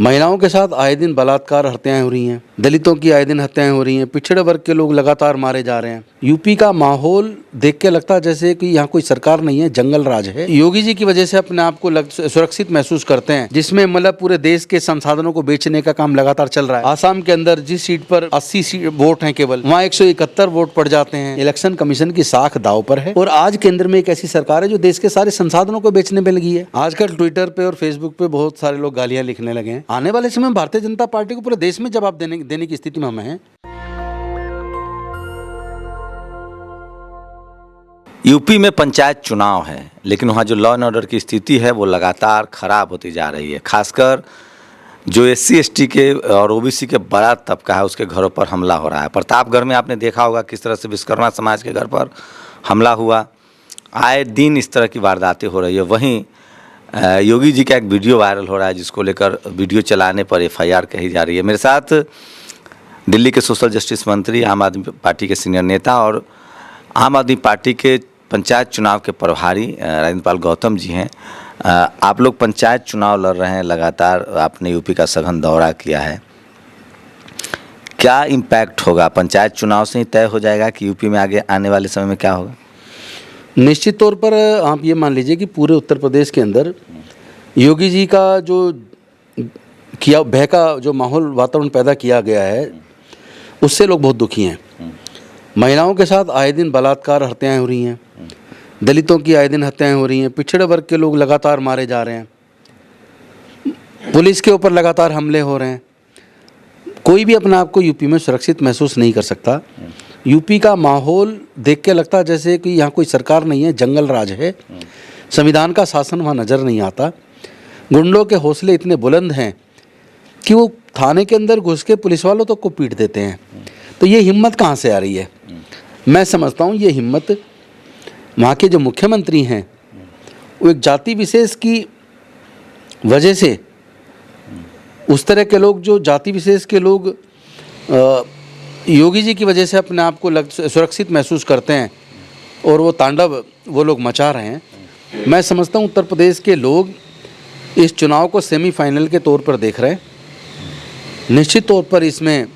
महिलाओं के साथ आए दिन बलात्कार हत्याएं हो रही हैं, दलितों की आए दिन हत्याएं हो रही हैं, पिछड़े वर्ग के लोग लगातार मारे जा रहे हैं। यूपी का माहौल देख के लगता है जैसे कि यहाँ कोई सरकार नहीं है, जंगल राज है। योगी जी की वजह से अपने आप को सुरक्षित महसूस करते हैं, जिसमें मतलब पूरे देश के संसाधनों को बेचने का काम लगातार चल रहा है। आसाम के अंदर जिस सीट पर 80 वोट हैं केवल, वहाँ 171 वोट पड़ जाते हैं। इलेक्शन कमीशन की साख दाव पर है और आज केंद्र में एक ऐसी सरकार है जो देश के सारे संसाधनों को बेचने में लगी है। आजकल ट्विटर पे और फेसबुक पे बहुत सारे लोग गालियां लिखने लगे हैं। आने वाले समय में भारतीय जनता पार्टी को पूरे देश में जवाब देने की स्थिति में हम हैं। यूपी में पंचायत चुनाव है, लेकिन वहाँ जो लॉ एंड ऑर्डर की स्थिति है वो लगातार खराब होती जा रही है। खासकर जो SC ST के और OBC के बड़ा तबका है उसके घरों पर हमला हो रहा है। प्रतापगढ़ में आपने देखा होगा किस तरह से विश्वकर्मा समाज के घर पर हमला हुआ। आए दिन इस तरह की वारदातें हो रही है। वहीं योगी जी का एक वीडियो वायरल हो रहा है जिसको लेकर वीडियो चलाने पर FIR कही जा रही है। मेरे साथ दिल्ली के सोशल जस्टिस मंत्री, आम आदमी पार्टी के सीनियर नेता और आम आदमी पार्टी के पंचायत चुनाव के प्रभारी राजेंद्र पाल गौतम जी हैं। आप लोग पंचायत चुनाव लड़ रहे हैं, लगातार आपने यूपी का सघन दौरा किया है। क्या इम्पैक्ट होगा? पंचायत चुनाव से ही तय हो जाएगा कि यूपी में आगे आने वाले समय में क्या होगा? निश्चित तौर पर आप ये मान लीजिए कि पूरे उत्तर प्रदेश के अंदर योगी जी का जो किया भय का जो माहौल वातावरण पैदा किया गया है उससे लोग बहुत दुखी हैं। महिलाओं के साथ आए दिन बलात्कार हत्याएं हो रही हैं, दलितों की आए दिन हत्याएं हो रही हैं, पिछड़े वर्ग के लोग लगातार मारे जा रहे हैं, पुलिस के ऊपर लगातार हमले हो रहे हैं। कोई भी अपने आप को यूपी में सुरक्षित महसूस नहीं कर सकता। यूपी का माहौल देख के लगता है जैसे कि यहाँ कोई सरकार नहीं है, जंगल राज है। संविधान का शासन वहाँ नज़र नहीं आता। गुंडों के हौसले इतने बुलंद हैं कि वो थाने के अंदर घुस के पुलिस वालों तक को पीट देते हैं। तो ये हिम्मत कहाँ से आ रही है? मैं समझता हूँ ये हिम्मत वहाँ के जो मुख्यमंत्री हैं वो एक जाति विशेष की वजह से, उस तरह के लोग जो जाति विशेष के लोग योगी जी की वजह से अपने आप को सुरक्षित महसूस करते हैं और वो तांडव वो लोग मचा रहे हैं। मैं समझता हूँ उत्तर प्रदेश के लोग इस चुनाव को सेमीफाइनल के तौर पर देख रहे हैं। निश्चित तौर पर इसमें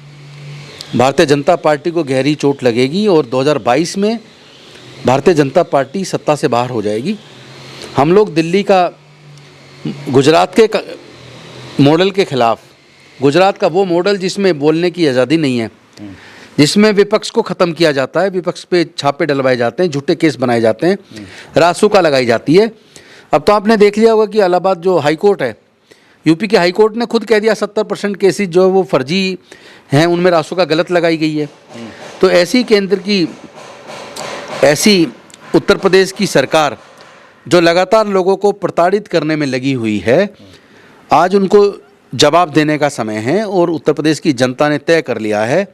भारतीय जनता पार्टी को गहरी चोट लगेगी और 2022 में भारतीय जनता पार्टी सत्ता से बाहर हो जाएगी। हम लोग दिल्ली का गुजरात के मॉडल के खिलाफ, गुजरात का वो मॉडल जिसमें बोलने की आज़ादी नहीं है, जिसमें विपक्ष को ख़त्म किया जाता है, विपक्ष पे छापे डलवाए जाते हैं, झूठे केस बनाए जाते हैं, रासुका लगाई जाती है। अब तो आपने देख लिया होगा कि इलाहाबाद जो हाई कोर्ट है, यूपी के हाई कोर्ट ने खुद कह दिया 70% केसेस जो है वो फर्जी हैं, उनमें रासुका गलत लगाई गई है। तो ऐसी केंद्र की, ऐसी उत्तर प्रदेश की सरकार जो लगातार लोगों को प्रताड़ित करने में लगी हुई है, आज उनको जवाब देने का समय है। और उत्तर प्रदेश की जनता ने तय कर लिया है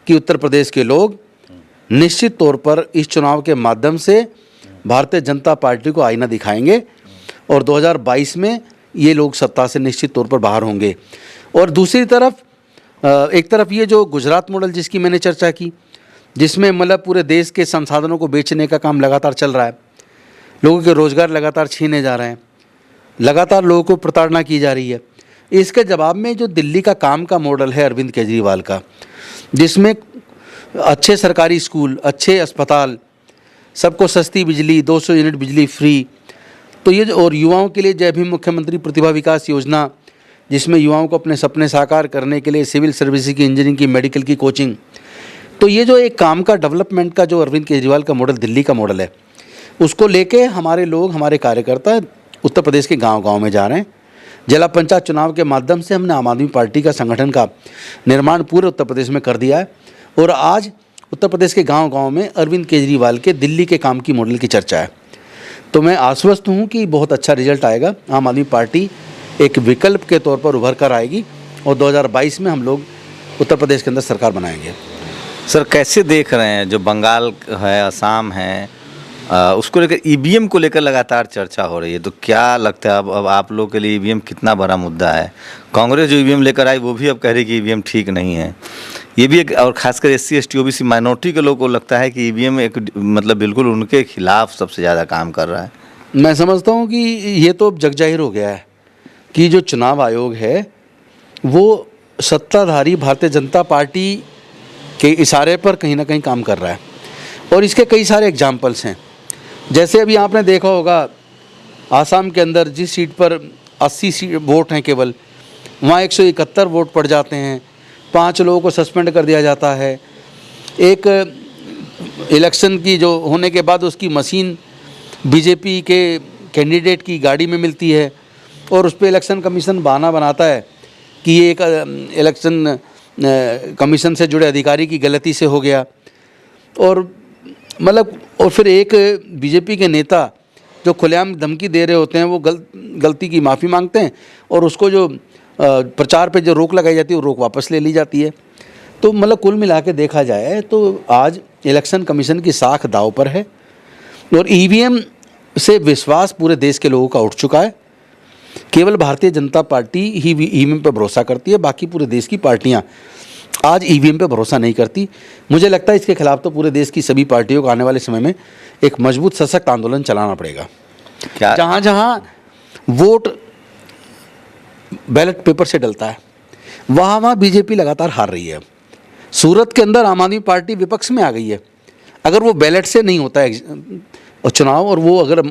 कि उत्तर प्रदेश के लोग निश्चित तौर पर इस चुनाव के माध्यम से भारतीय जनता पार्टी को आईना दिखाएंगे और 2022 में ये लोग सत्ता से निश्चित तौर पर बाहर होंगे। और दूसरी तरफ एक तरफ ये जो गुजरात मॉडल जिसकी मैंने चर्चा की, जिसमें मतलब पूरे देश के संसाधनों को बेचने का काम लगातार चल रहा है, लोगों के रोज़गार लगातार छीने जा रहे हैं, लगातार लोगों को प्रताड़ना की जा रही है। इसके जवाब में जो दिल्ली का काम का मॉडल है अरविंद केजरीवाल का, जिसमें अच्छे सरकारी स्कूल, अच्छे अस्पताल, सबको सस्ती बिजली, 200 यूनिट बिजली फ्री, तो ये और युवाओं के लिए जय भीम मुख्यमंत्री प्रतिभा विकास योजना, जिसमें युवाओं को अपने सपने साकार करने के लिए सिविल सर्विसेज की, इंजीनियरिंग की, मेडिकल की कोचिंग, तो ये जो एक काम का डेवलपमेंट का जो अरविंद केजरीवाल का मॉडल दिल्ली का मॉडल है, उसको लेके हमारे लोग, हमारे कार्यकर्ता उत्तर प्रदेश के गांव-गांव में जा रहे हैं। जिला पंचायत चुनाव के माध्यम से हमने आम आदमी पार्टी का संगठन का निर्माण पूरे उत्तर प्रदेश में कर दिया है और आज उत्तर प्रदेश के गांव-गांव में अरविंद केजरीवाल के दिल्ली के काम की मॉडल की चर्चा है। तो मैं आश्वस्त हूँ कि बहुत अच्छा रिजल्ट आएगा। आम आदमी पार्टी एक विकल्प के तौर पर उभर कर आएगी और 2022 में हम लोग उत्तर प्रदेश के अंदर सरकार बनाएंगे। सर, कैसे देख रहे हैं जो बंगाल है, असम है, उसको लेकर EVM को लेकर लगातार चर्चा हो रही है, तो क्या लगता है अब आप लोग के लिए EVM कितना बड़ा मुद्दा है? कांग्रेस जो EVM लेकर आई वो भी अब कह रही कि EVM ठीक नहीं है। ये भी एक, और खासकर SC ST OBC माइनॉरिटी के लोगों को लगता है कि EVM एक मतलब बिल्कुल उनके खिलाफ सबसे ज़्यादा काम कर रहा है। मैं समझता हूँ कि ये तो जगजाहिर हो गया है कि जो चुनाव आयोग है वो सत्ताधारी भारतीय जनता पार्टी के इशारे पर कहीं ना कहीं काम कर रहा है। और इसके कई सारे एग्जाम्पल्स हैं। जैसे अभी आपने देखा होगा, आसाम के अंदर जिस सीट पर 80 वोट हैं केवल, वहाँ 171 वोट पड़ जाते हैं, 5 लोगों को सस्पेंड कर दिया जाता है। एक इलेक्शन की जो होने के बाद उसकी मशीन बीजेपी के कैंडिडेट की गाड़ी में मिलती है और उस पर इलेक्शन कमीशन बहाना बनाता है कि ये एक इलेक्शन कमीशन से जुड़े अधिकारी की गलती से हो गया। और मतलब और फिर एक बीजेपी के नेता जो खुलेआम धमकी दे रहे होते हैं वो गलती की माफ़ी मांगते हैं और उसको जो प्रचार पे जो रोक लगाई जाती है वो रोक वापस ले ली जाती है। तो मतलब कुल मिला के देखा जाए तो आज इलेक्शन कमीशन की साख दांव पर है और ईवीएम से विश्वास पूरे देश के लोगों का उठ चुका है। केवल भारतीय जनता पार्टी ही ईवीएम पर भरोसा करती है, बाकी पूरे देश की पार्टियां आज ईवीएम पे भरोसा नहीं करती। मुझे लगता है इसके खिलाफ तो पूरे देश की सभी पार्टियों को आने वाले समय में एक मजबूत सशक्त आंदोलन चलाना पड़ेगा। क्या जहाँ जहाँ वोट बैलेट पेपर से डलता है वहाँ वहाँ बीजेपी लगातार हार रही है। सूरत के अंदर आम आदमी पार्टी विपक्ष में आ गई है। अगर वो बैलेट से नहीं होता है चुनाव और वो अगर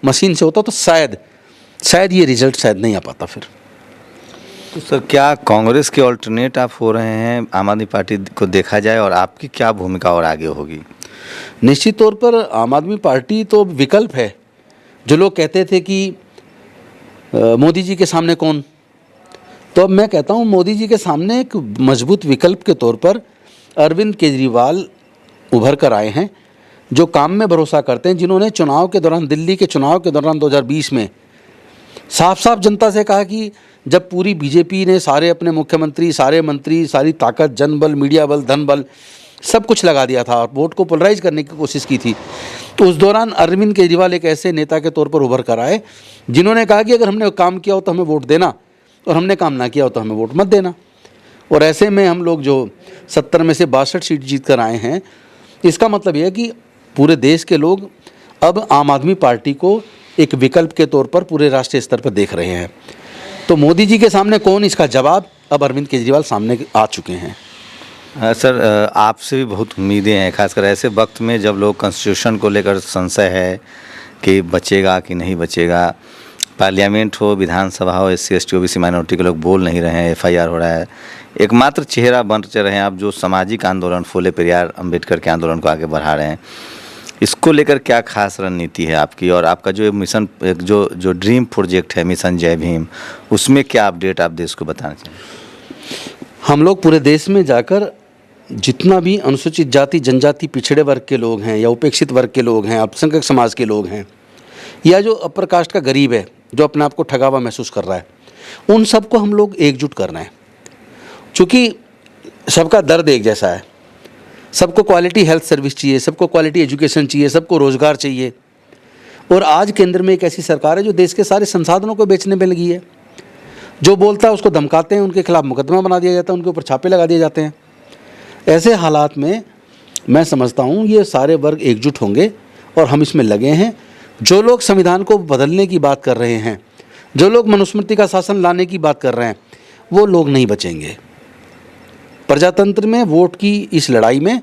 मशीन से होता तो शायद ये रिजल्ट शायद नहीं आ पाता फिर। तो सर, क्या कांग्रेस के ऑल्टरनेट आप हो रहे हैं आम आदमी पार्टी को देखा जाए, और आपकी क्या भूमिका और आगे होगी? निश्चित तौर पर आम आदमी पार्टी तो विकल्प है। जो लोग कहते थे कि मोदी जी के सामने कौन, तो अब मैं कहता हूँ मोदी जी के सामने एक मजबूत विकल्प के तौर पर अरविंद केजरीवाल उभर कर आए हैं, जो काम में भरोसा करते हैं, जिन्होंने चुनाव के दौरान, दिल्ली के चुनाव के दौरान 2020 में साफ साफ जनता से कहा कि जब पूरी बीजेपी ने सारे अपने मुख्यमंत्री, सारे मंत्री, सारी ताकत, जनबल, मीडिया बल, धन बल सब कुछ लगा दिया था और वोट को पोलराइज करने की कोशिश की थी, तो उस दौरान अरविंद केजरीवाल एक ऐसे नेता के तौर पर उभर कर आए जिन्होंने कहा कि अगर हमने काम किया हो तो हमें वोट देना और हमने काम ना किया हो तो हमें वोट मत देना। और ऐसे में हम लोग जो 70 में से 62 सीट जीत कर आए हैं, इसका मतलब यह है कि पूरे देश के लोग अब आम आदमी पार्टी को एक विकल्प के तौर पर पूरे राष्ट्रीय स्तर पर देख रहे हैं। तो मोदी जी के सामने कौन, इसका जवाब अब अरविंद केजरीवाल सामने आ चुके हैं। सर, आपसे भी बहुत उम्मीदें हैं, खासकर ऐसे वक्त में जब लोग कॉन्स्टिट्यूशन को लेकर संशय है कि बचेगा कि नहीं बचेगा। पार्लियामेंट हो, विधानसभा हो, SC ST OBC माइनॉरिटी के लोग बोल नहीं रहे हैं, FIR हो रहा है। एकमात्र चेहरा बन रहे हैं आप जो सामाजिक आंदोलन, फूले पेरियार अम्बेडकर के आंदोलन को आगे बढ़ा रहे हैं। इसको लेकर क्या खास रणनीति है आपकी, और आपका जो मिशन, जो ड्रीम प्रोजेक्ट है मिशन जय भीम, उसमें क्या अपडेट आप देश को बताना चाहिए? हम लोग पूरे देश में जाकर जितना भी अनुसूचित जाति, जनजाति, पिछड़े वर्ग के लोग हैं या उपेक्षित वर्ग के लोग हैं, अल्पसंख्यक समाज के लोग हैं, या जो अपर कास्ट का गरीब है जो अपने आप को ठगा हुआ महसूस कर रहा है, उन सबको हम लोग एकजुट करना है। चूँकि सबका दर्द एक जैसा है, सबको क्वालिटी हेल्थ सर्विस चाहिए, सबको क्वालिटी एजुकेशन चाहिए, सबको रोज़गार चाहिए। और आज केंद्र में एक ऐसी सरकार है जो देश के सारे संसाधनों को बेचने में लगी है। जो बोलता है उसको धमकाते हैं, उनके खिलाफ मुकदमा बना दिया जाता है, उनके ऊपर छापे लगा दिए जाते हैं। ऐसे हालात में मैं समझता हूँ ये सारे वर्ग एकजुट होंगे और हम इसमें लगे हैं। जो लोग संविधान को बदलने की बात कर रहे हैं, जो लोग मनुस्मृति का शासन लाने की बात कर रहे हैं, वो लोग नहीं बचेंगे। प्रजातंत्र में वोट की इस लड़ाई में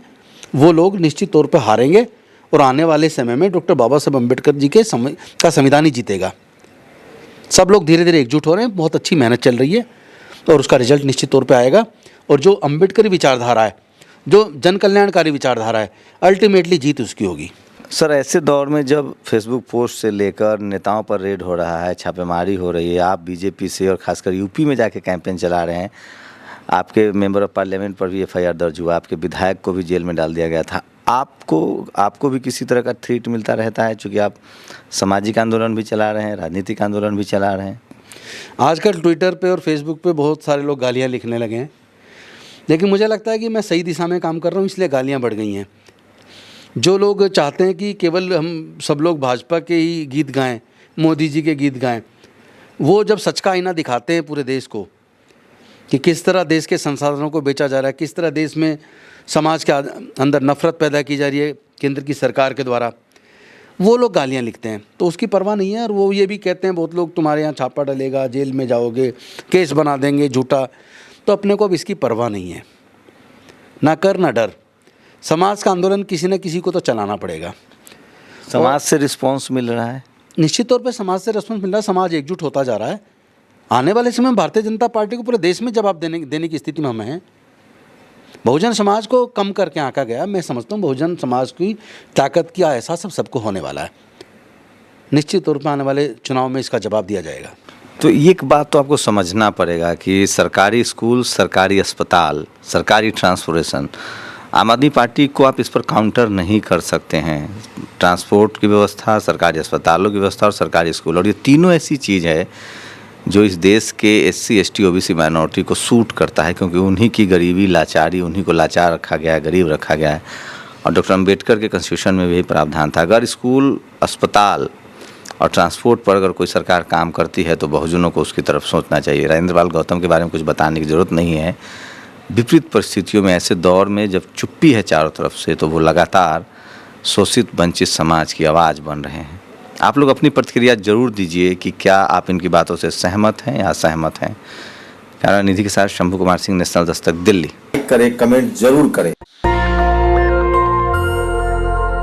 वो लोग निश्चित तौर पर हारेंगे और आने वाले समय में डॉक्टर बाबा साहब अम्बेडकर जी के का संविधान ही जीतेगा। सब लोग धीरे धीरे एकजुट हो रहे हैं, बहुत अच्छी मेहनत चल रही है और उसका रिजल्ट निश्चित तौर पे आएगा। और जो अम्बेडकरी विचारधारा है, जो जन कल्याणकारी विचारधारा है, अल्टीमेटली जीत उसकी होगी। सर, ऐसे दौर में जब फेसबुक पोस्ट से लेकर नेताओं पर रेड हो रहा है, छापेमारी हो रही है, आप बीजेपी से और खासकर यूपी में जाके कैंपेन चला रहे हैं, आपके मेंबर ऑफ पार्लियामेंट पर भी FIR दर्ज हुआ, आपके विधायक को भी जेल में डाल दिया गया था। आपको भी किसी तरह का थ्रेट मिलता रहता है, चूँकि आप सामाजिक आंदोलन भी चला रहे हैं, राजनीतिक आंदोलन भी चला रहे हैं? आजकल ट्विटर पे और फेसबुक पे बहुत सारे लोग गालियाँ लिखने लगे हैं, लेकिन मुझे लगता है कि मैं सही दिशा में काम कर रहा हूँ, इसलिए गालियाँ बढ़ गई हैं। जो लोग चाहते हैं कि केवल हम सब लोग भाजपा के ही गीत गाएं, मोदी जी के गीत गाएं, वो जब सच का आईना दिखाते हैं पूरे देश को कि किस तरह देश के संसाधनों को बेचा जा रहा है, किस तरह देश में समाज के अंदर नफरत पैदा की जा रही है केंद्र की सरकार के द्वारा, वो लोग गालियाँ लिखते हैं, तो उसकी परवाह नहीं है। और वो ये भी कहते हैं बहुत लोग, तुम्हारे यहाँ छापा डलेगा, जेल में जाओगे, केस बना देंगे झूठा। तो अपने को अब इसकी परवाह नहीं है, ना कर ना डर। समाज का आंदोलन किसी न किसी को तो चलाना पड़ेगा। समाज से रिस्पॉन्स मिल रहा है? निश्चित तौर पे समाज से रिस्पॉन्स मिल रहा है, समाज एकजुट होता जा रहा है। आने वाले समय में भारतीय जनता पार्टी को पूरे देश में जवाब देने की स्थिति में हम हैं। बहुजन समाज को कम करके आंका गया। मैं समझता हूँ बहुजन समाज की ताकत का एहसास अब सबको होने वाला है। निश्चित तौर पर आने वाले चुनाव में इसका जवाब दिया जाएगा। तो एक बात तो आपको समझना पड़ेगा कि सरकारी स्कूल, सरकारी अस्पताल, सरकारी ट्रांसपोर्टेशन, आम आदमी पार्टी को आप इस पर काउंटर नहीं कर सकते हैं। ट्रांसपोर्ट की व्यवस्था, सरकारी अस्पतालों की व्यवस्था और सरकारी स्कूल, और ये तीनों ऐसी चीज़ है जो इस देश के SC ST OBC माइनॉरिटी को सूट करता है, क्योंकि उन्हीं की गरीबी, लाचारी, उन्हीं को लाचार रखा गया है, गरीब रखा गया है। और डॉक्टर अम्बेडकर के कॉन्स्टिट्यूशन में भी यही प्रावधान था। अगर स्कूल, अस्पताल और ट्रांसपोर्ट पर अगर कोई सरकार काम करती है तो बहुजनों को उसकी तरफ सोचना चाहिए। राजेंद्र पाल गौतम के बारे में कुछ बताने की ज़रूरत नहीं है। विपरीत परिस्थितियों में, ऐसे दौर में जब चुप्पी है चारों तरफ से, तो वो लगातार शोषित वंचित समाज की आवाज़ बन रहे हैं। आप लोग अपनी प्रतिक्रिया जरूर दीजिए कि क्या आप इनकी बातों से सहमत हैं या असहमत हैं। कैमरा निधि के साथ शंभू कुमार सिंह, नेशनल दस्तक, दिल्ली। करें, कमेंट जरूर करें।